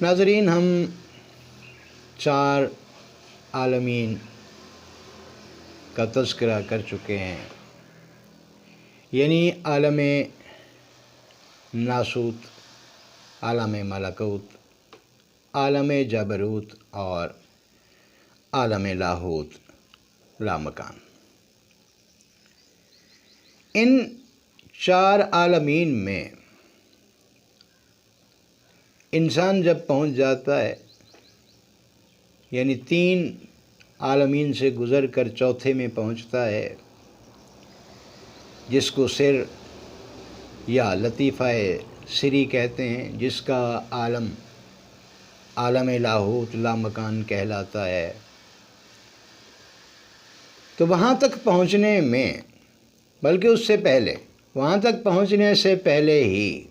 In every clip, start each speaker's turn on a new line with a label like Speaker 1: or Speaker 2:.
Speaker 1: ناظرین، ہم 4 عالمین کا تذکرہ کر چکے ہیں، یعنی عالم ناسوت، عالم ملکوت، عالم جبروت اور عالم لاہوت لامکان۔ ان 4 عالمین میں انسان جب پہنچ جاتا ہے، یعنی 3 عالمین سے گزر کر چوتھے میں پہنچتا ہے، جس کو سر یا لطیفہ سری کہتے ہیں، جس کا عالم لاہوت لامکان کہلاتا ہے، تو وہاں تک پہنچنے میں، بلکہ اس سے پہلے، وہاں تک پہنچنے سے پہلے ہی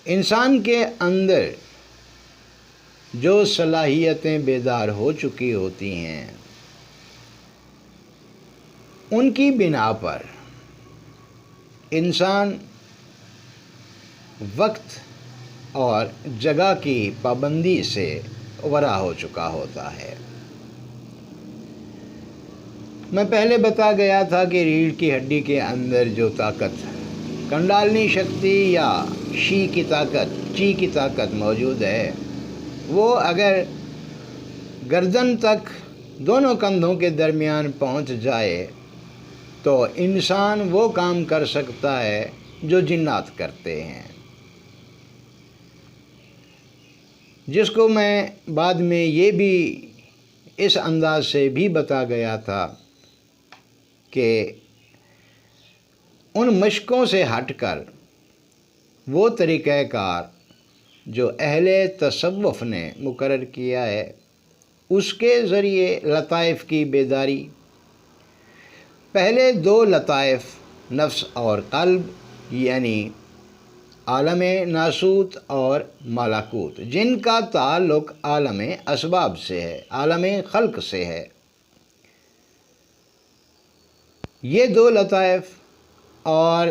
Speaker 1: انسان کے اندر جو صلاحیتیں بیدار ہو چکی ہوتی ہیں، ان کی بنا پر انسان وقت اور جگہ کی پابندی سے ورا ہو چکا ہوتا ہے۔ میں پہلے بتا گیا تھا کہ ریڑھ کی ہڈی کے اندر جو طاقت، کنڈالنی شکتی یا چی کی طاقت موجود ہے، وہ اگر گردن تک دونوں کندھوں کے درمیان پہنچ جائے تو انسان وہ کام کر سکتا ہے جو جنات کرتے ہیں، جس کو میں بعد میں یہ بھی اس انداز سے بھی بتا گیا تھا کہ ان مشقوں سے ہٹ کر وہ طریقہ کار جو اہل تصوف نے مقرر کیا ہے، اس کے ذریعے لطائف کی بیداری، پہلے 2 لطائف نفس اور قلب، یعنی عالم ناسوت اور ملکوت، جن کا تعلق عالم اسباب سے ہے، عالم خلق سے ہے، یہ 2 لطائف اور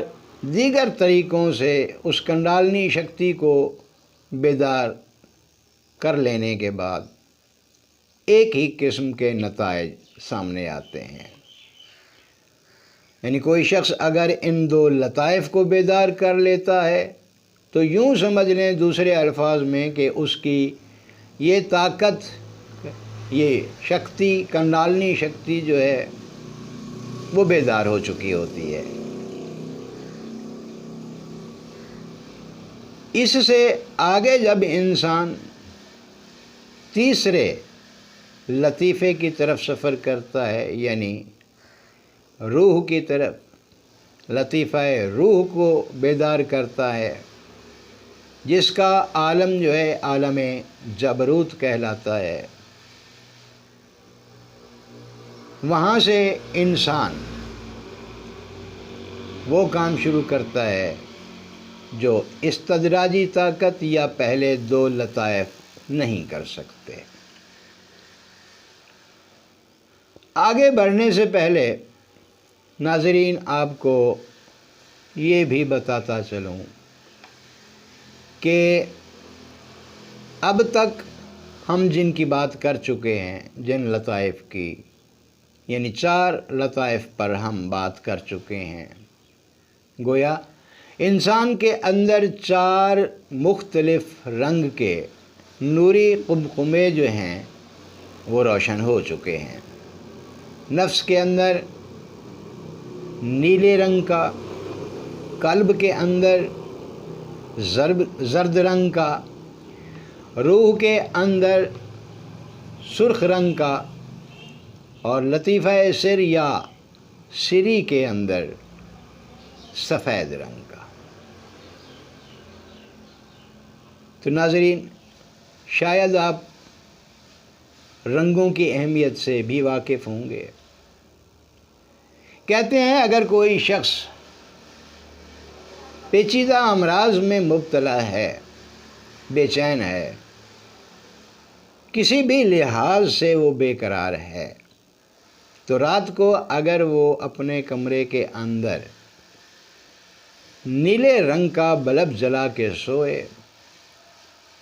Speaker 1: دیگر طریقوں سے اس کنڈالنی شکتی کو بیدار کر لینے کے بعد ایک ہی قسم کے نتائج سامنے آتے ہیں۔ یعنی کوئی شخص اگر ان 2 لطائف کو بیدار کر لیتا ہے تو یوں سمجھ لیں دوسرے الفاظ میں کہ اس کی یہ طاقت، یہ شکتی، کنڈالنی شکتی جو ہے وہ بیدار ہو چکی ہوتی ہے۔ اس سے آگے جب انسان تیسرے لطیفے کی طرف سفر کرتا ہے، یعنی روح کی طرف، لطیفہ روح کو بیدار کرتا ہے، جس کا عالم جو ہے عالم جبروت کہلاتا ہے، وہاں سے انسان وہ کام شروع کرتا ہے جو استدراجی طاقت یا پہلے 2 لطائف نہیں کر سکتے۔ آگے بڑھنے سے پہلے ناظرین آپ کو یہ بھی بتاتا چلوں کہ اب تک ہم جن کی بات کر چکے ہیں، جن لطائف کی، یعنی 4 لطائف پر ہم بات کر چکے ہیں، گویا انسان کے اندر 4 مختلف رنگ کے نوری قمقمے جو ہیں وہ روشن ہو چکے ہیں۔ نفس کے اندر نیلے رنگ کا، قلب کے اندر زرد رنگ کا، روح کے اندر سرخ رنگ کا، اور لطیفہ سر یا سری کے اندر سفید رنگ کا۔ تو ناظرین، شاید آپ رنگوں کی اہمیت سے بھی واقف ہوں گے۔ کہتے ہیں اگر کوئی شخص پیچیدہ امراض میں مبتلا ہے، بے چین ہے، کسی بھی لحاظ سے وہ بے قرار ہے، تو رات کو اگر وہ اپنے کمرے کے اندر نیلے رنگ کا بلب جلا کے سوئے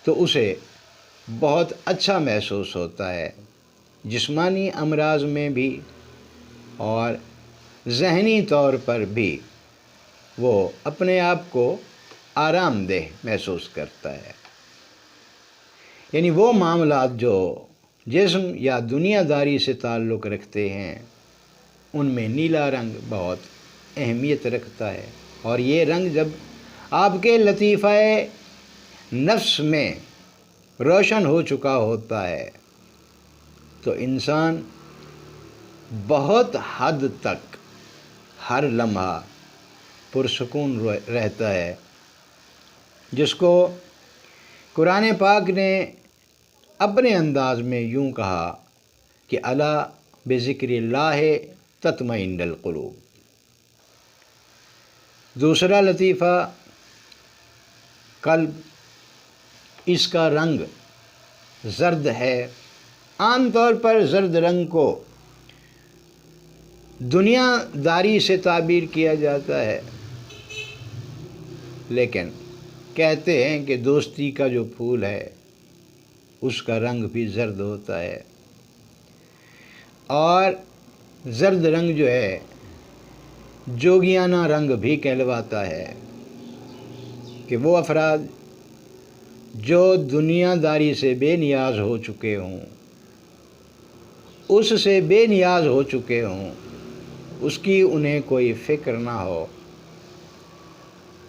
Speaker 1: تو اسے بہت اچھا محسوس ہوتا ہے، جسمانی امراض میں بھی اور ذہنی طور پر بھی وہ اپنے آپ کو آرام دہ محسوس کرتا ہے۔ یعنی وہ معاملات جو جسم یا دنیا داری سے تعلق رکھتے ہیں ان میں نیلا رنگ بہت اہمیت رکھتا ہے، اور یہ رنگ جب آپ کے لطیفہ نفس میں روشن ہو چکا ہوتا ہے تو انسان بہت حد تک ہر لمحہ پرسکون رہتا ہے، جس کو قرآن پاک نے اپنے انداز میں یوں کہا کہ الا بذکر اللہ تطمئن القلوب۔ دوسرا لطیفہ قلب، اس کا رنگ زرد ہے۔ عام طور پر زرد رنگ کو دنیا داری سے تعبیر کیا جاتا ہے، لیکن کہتے ہیں کہ دوستی کا جو پھول ہے اس کا رنگ بھی زرد ہوتا ہے، اور زرد رنگ جو ہے جوگیانہ رنگ بھی کہلواتا ہے کہ وہ افراد جو دنیا داری سے بے نیاز ہو چکے ہوں، اس سے بے نیاز ہو چکے ہوں، اس کی انہیں کوئی فکر نہ ہو،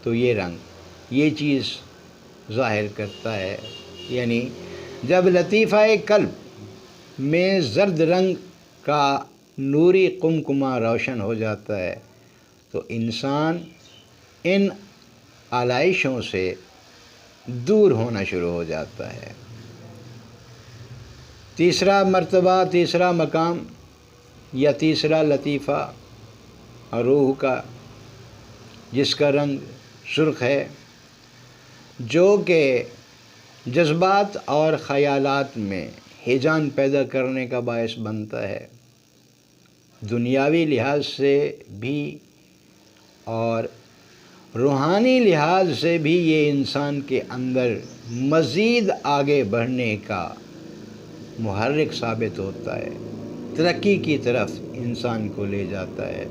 Speaker 1: تو یہ رنگ یہ چیز ظاہر کرتا ہے۔ یعنی جب لطیفہ قلب میں زرد رنگ کا نوری قمقمہ روشن ہو جاتا ہے تو انسان ان آلائشوں سے دور ہونا شروع ہو جاتا ہے۔ تیسرا مرتبہ، تیسرا مقام یا تیسرا لطیفہ روح کا، جس کا رنگ سرخ ہے، جو کہ جذبات اور خیالات میں ہیجان پیدا کرنے کا باعث بنتا ہے، دنیاوی لحاظ سے بھی اور روحانی لحاظ سے بھی یہ انسان کے اندر مزید آگے بڑھنے کا محرک ثابت ہوتا ہے، ترقی کی طرف انسان کو لے جاتا ہے۔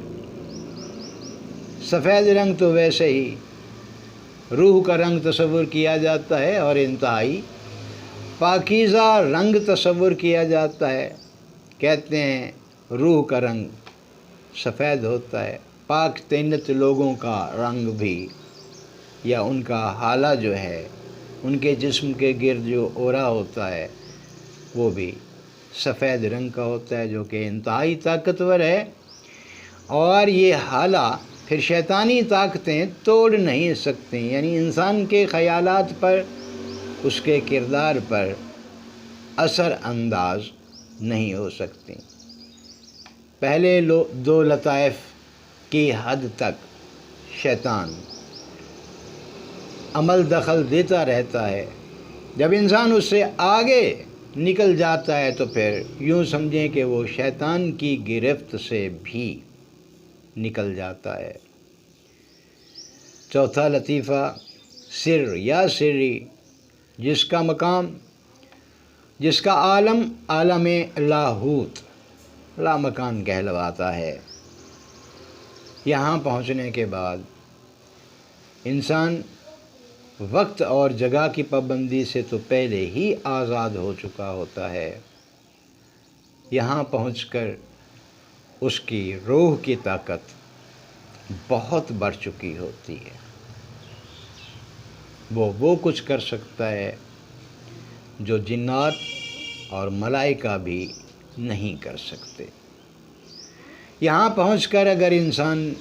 Speaker 1: سفید رنگ تو ویسے ہی روح کا رنگ تصور کیا جاتا ہے اور انتہائی پاکیزہ رنگ تصور کیا جاتا ہے۔ کہتے ہیں روح کا رنگ سفید ہوتا ہے، پاک طینت لوگوں کا رنگ بھی یا ان کا حالہ جو ہے، ان کے جسم کے گرد جو اورا ہوتا ہے وہ بھی سفید رنگ کا ہوتا ہے، جو کہ انتہائی طاقتور ہے، اور یہ حالہ پھر شیطانی طاقتیں توڑ نہیں سکتی، یعنی انسان کے خیالات پر، اس کے کردار پر اثر انداز نہیں ہو سکتی۔ پہلے دو لطائف کی حد تک شیطان عمل دخل دیتا رہتا ہے، جب انسان اس سے آگے نکل جاتا ہے تو پھر یوں سمجھیں کہ وہ شیطان کی گرفت سے بھی نکل جاتا ہے۔ چوتھا لطیفہ سر یا سری، جس کا مقام، جس کا عالم عالم لاہوت، لامکان کہلواتا ہے۔ یہاں پہنچنے کے بعد انسان وقت اور جگہ کی پابندی سے تو پہلے ہی آزاد ہو چکا ہوتا ہے، یہاں پہنچ کر اس کی روح کی طاقت بہت بڑھ چکی ہوتی ہے، وہ کچھ کر سکتا ہے جو جنات اور ملائکہ بھی نہیں کر سکتے۔ یہاں پہنچ کر اگر انسان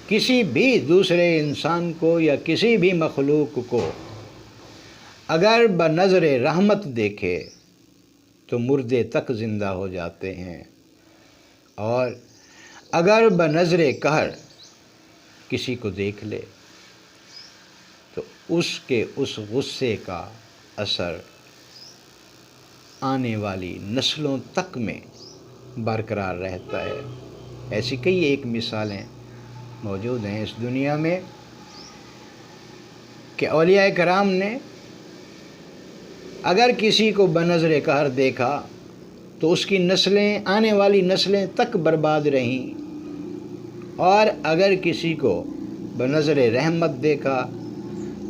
Speaker 1: کسی بھی دوسرے انسان کو یا کسی بھی مخلوق کو اگر بنظر رحمت دیکھے تو مردے تک زندہ ہو جاتے ہیں، اور اگر بنظر قہر کسی کو دیکھ لے تو اس کے اس غصے کا اثر آنے والی نسلوں تک میں برقرار رہتا ہے۔ ایسی کئی ایک مثالیں موجود ہیں اس دنیا میں کہ اولیاء کرام نے اگر کسی کو بنظر قہر دیکھا تو اس کی نسلیں، آنے والی نسلیں تک برباد رہیں، اور اگر کسی کو بنظر رحمت دیکھا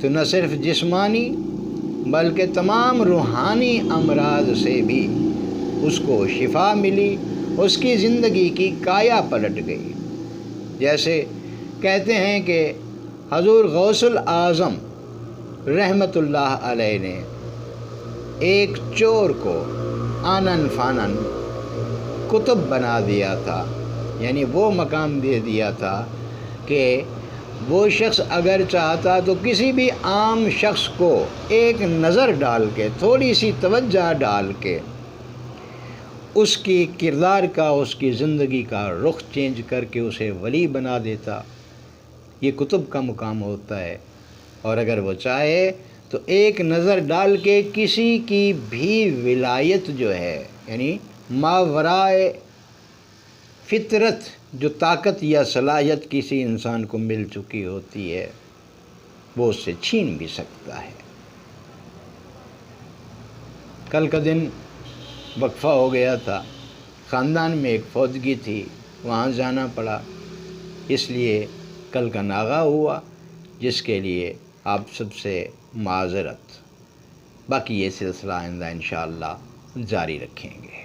Speaker 1: تو نہ صرف جسمانی بلکہ تمام روحانی امراض سے بھی اس کو شفا ملی، اس کی زندگی کی کایا پلٹ گئی۔ جیسے کہتے ہیں کہ حضور غوث العظم رحمۃ اللہ علیہ نے ایک چور کو آنن فانن کتب بنا دیا تھا، یعنی وہ مقام دے دیا تھا کہ وہ شخص اگر چاہتا تو کسی بھی عام شخص کو ایک نظر ڈال کے، تھوڑی سی توجہ ڈال کے اس کی کردار کا، اس کی زندگی کا رخ چینج کر کے اسے ولی بنا دیتا۔ یہ کتب کا مقام ہوتا ہے، اور اگر وہ چاہے تو ایک نظر ڈال کے کسی کی بھی ولایت جو ہے، یعنی ماورائے فطرت جو طاقت یا صلاحیت کسی انسان کو مل چکی ہوتی ہے، وہ اس سے چھین بھی سکتا ہے۔ کل کا دن وقفہ ہو گیا تھا، خاندان میں ایک فوتگی تھی، وہاں جانا پڑا، اس لیے کل کا ناغہ ہوا، جس کے لیے آپ سب سے معذرت۔ باقی یہ سلسلہ آئندہ انشاءاللہ جاری رکھیں گے۔